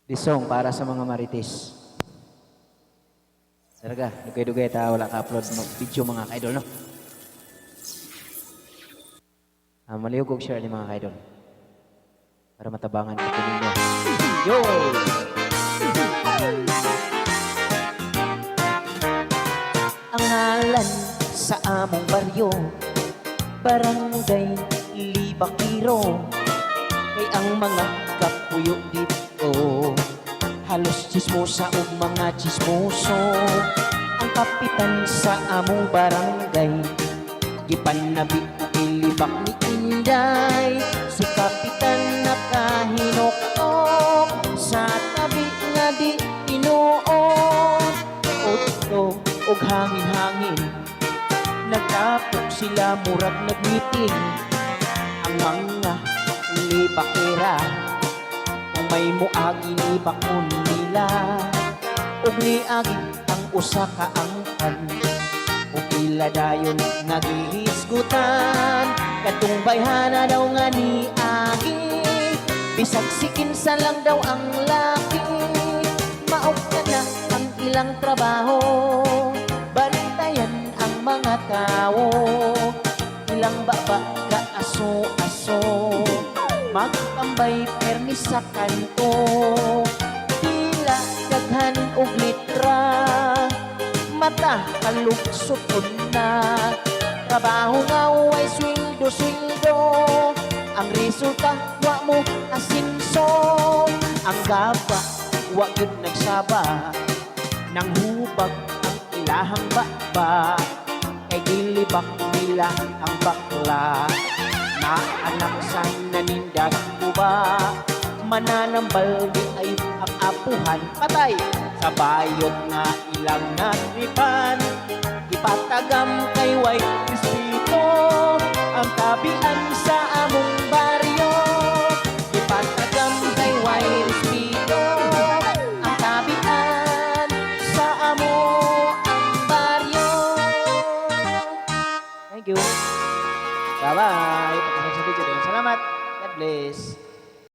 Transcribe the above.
This song para sa mga marites. Talaga, dugay-dugay ta wala ka-upload video mga ka-idol, no? Malihog og share ni mga ka-idol. Para matabangan ko ninyo. Yo! Ang ngalan sa among baryo, Barangay Libakiro. Kay ang mga kapuyo dito, halos chismosa o mga chismoso. Ang kapitan sa among barangay, gipanabi o ilibak ni Inday. Si kapitan nakahinok-ok sa tabi nga di tinuod. Utlo og hangin-hangin, nagtapok sila murag nag-meeting. Ang mga libakera, kung may muagi libakon nila, ug niagi ang usa ka angkan, ug ila dayon nagihisgutan. Katong bayhana daw nga niagi, bisag sikin sa lang daw ang laki. Maog ka na ang ilang trabaho, bantayan ang mga tao. Ilang baba ka aso-aso, magtambay permi sa kanto. Tila daghan og litra, mata kalugsuton na. Trabaho nga way sweldo, ang resulta wa mo asinso. Ang gaba wa gyud nagsaba, nang hubag ang ilahang baba. Kay gilibak nila ang bakla, na anak sa nanindag mo ba? Mananambal di ay ang apuhan, patay sa bayot nga ilang natripan. Ipatagam kay way respeto ang tabian sa among baryo. Ipatagam kay way respeto ang tabian sa among baryo. Thank you. Bye-bye. Pagkakasang sa video. Salamat. God bless.